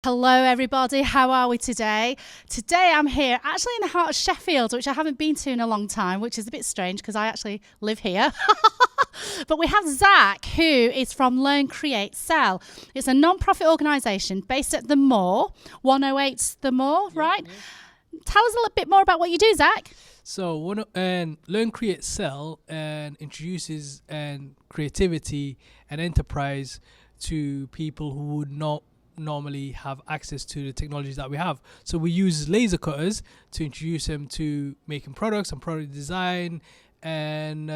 Hello everybody, how are we today? Today I'm here actually in the heart of Sheffield, which I haven't been to in a long time, which is a bit strange because I actually live here. But we have Zac, who is from LearnCreateSell. It's a non-profit organisation based at the Moor, 108 The Moor, right? Yeah. Tell us a little bit more about what you do, Zac. So Learn, Create, Sell introduces creativity and enterprise to people who would not normally have access to the technologies that we have. So we use laser cutters to introduce them to making products and product design and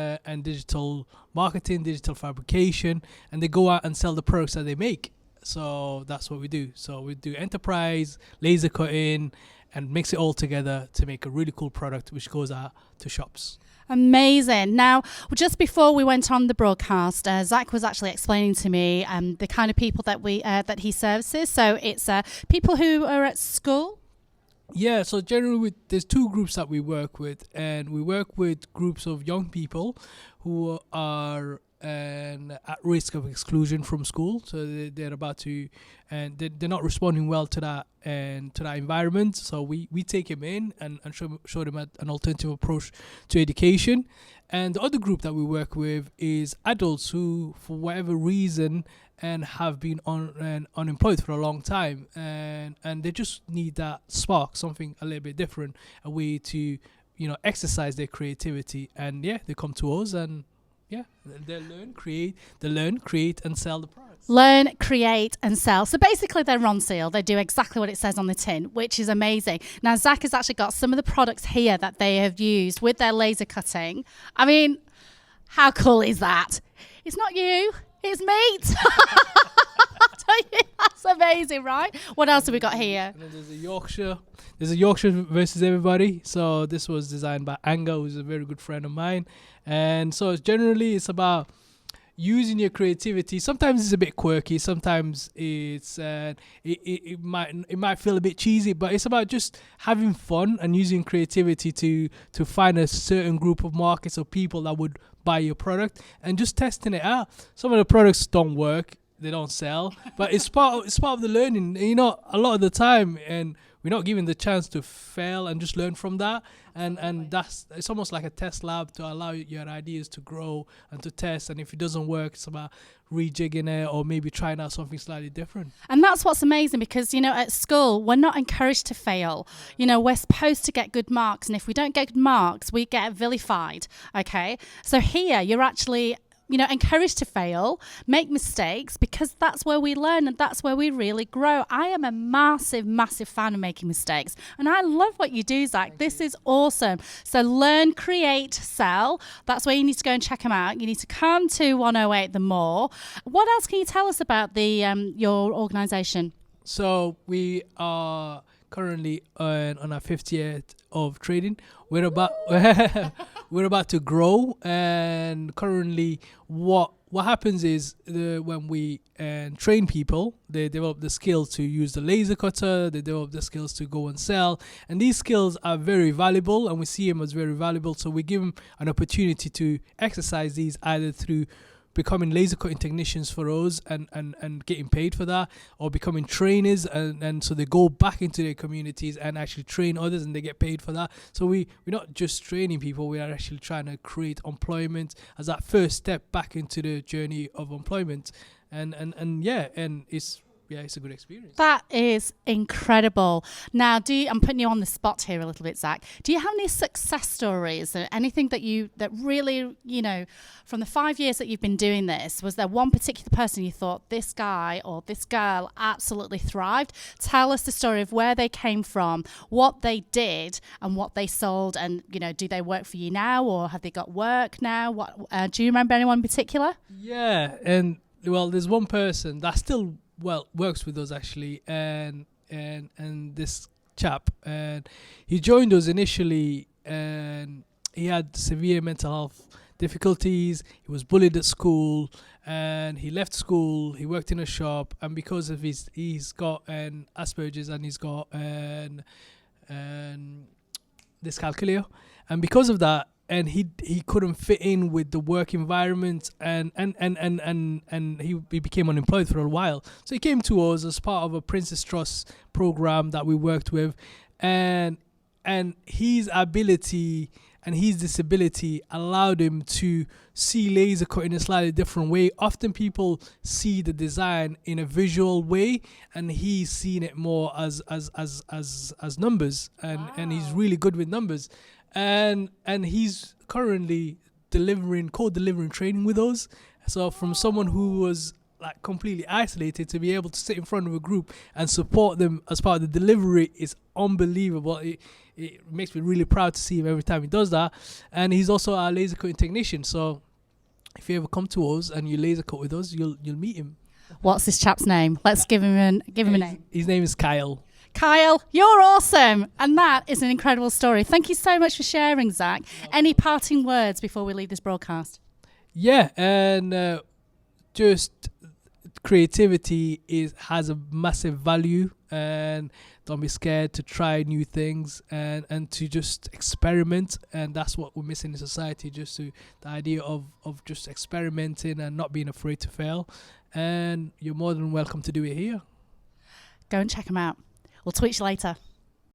digital marketing, digital fabrication, and they go out and sell the products that they make. So that's what we do. So we do enterprise, laser cutting, and mix it all together to make a really cool product which goes out to shops. Amazing. Now, just before we went on the broadcast, Zac was actually explaining to me the kind of people that he services. So it's people who are at school. Yeah, so generally there's two groups that we work with, and we work with groups of young people who are at risk of exclusion from school. So they're about to, and they're not responding well to that and to that environment. So we take them in and show them an alternative approach to education. And the other group that we work with is adults who, for whatever reason, and have been unemployed for a long time, and they just need that spark, something a little bit different, a way to exercise their creativity. And yeah, they come to us and they learn, create, and sell the products. Learn, create, and sell. So basically, they're on sale. They do exactly what it says on the tin, which is amazing. Now, Zac has actually got some of the products here that they have used with their laser cutting. I mean, how cool is that? It's not you, it's meat. That's amazing, right? What else have we got here? And then there's a Yorkshire versus everybody. So this was designed by Anga, who's a very good friend of mine. And so it's about using your creativity. Sometimes it's a bit quirky. Sometimes it's it might feel a bit cheesy, but it's about just having fun and using creativity to find a certain group of markets or people that would buy your product and just testing it out. Some of the products don't work. They don't sell, but it's part of the learning. A lot of the time, and we're not given the chance to fail and just learn from that. And it's almost like a test lab to allow your ideas to grow and to test. And if it doesn't work, it's about rejigging it or maybe trying out something slightly different. And that's what's amazing because, at school, we're not encouraged to fail. We're supposed to get good marks. And if we don't get good marks, we get vilified. Okay. So here you're actually encouraged to fail, make mistakes, because that's where we learn and that's where we really grow. I am a massive, massive fan of making mistakes. And I love what you do, Zac. This is awesome. So Learn, Create, Sell. That's where you need to go and check them out. You need to come to 108 The Moor. What else can you tell us about your organisation? So we are currently on our 5th year of trading. We're about to grow, and currently what happens is when we train people, they develop the skills to use the laser cutter, they develop the skills to go and sell, and these skills are very valuable, and we see them as very valuable. So we give them an opportunity to exercise these either through becoming laser cutting technicians for us and getting paid for that, or becoming trainers, and so they go back into their communities and actually train others and they get paid for that. So we're not just training people, we are actually trying to create employment as that first step back into the journey of employment. And it's a good experience. That is incredible. Now, I'm putting you on the spot here a little bit, Zac. Do you have any success stories or anything that really, from the 5 years that you've been doing this, was there one particular person you thought this guy or this girl absolutely thrived? Tell us the story of where they came from, what they did and what they sold, and, do they work for you now or have they got work now? Do you remember anyone in particular? Yeah, and there's one person that still works with us actually, and this chap, and he joined us initially, and he had severe mental health difficulties. He was bullied at school, and he left school. He worked in a shop, and because of he's got Asperger's, and he's got dyscalculia, and because of that, he couldn't fit in with the work environment, and he became unemployed for a while. So he came to us as part of a Princess Trust program that we worked with, and his ability and his disability allowed him to see laser cut in a slightly different way. Often people see the design in a visual way, and he's seen it more as numbers, and he's really good with numbers. And he's currently co-delivering training with us. So from someone who was like completely isolated to be able to sit in front of a group and support them as part of the delivery is unbelievable. It makes me really proud to see him every time he does that. And he's also our laser cutting technician. So if you ever come to us and you laser cut with us, you'll meet him. What's this chap's name? Let's give him a name. His name is Kyle. Kyle, you're awesome. And that is an incredible story. Thank you so much for sharing, Zac. Any parting words before we leave this broadcast? Yeah, and just creativity has a massive value, and don't be scared to try new things and to just experiment. And that's what we're missing in society, the idea of just experimenting and not being afraid to fail. And you're more than welcome to do it here. Go and check them out. We'll tweet you later.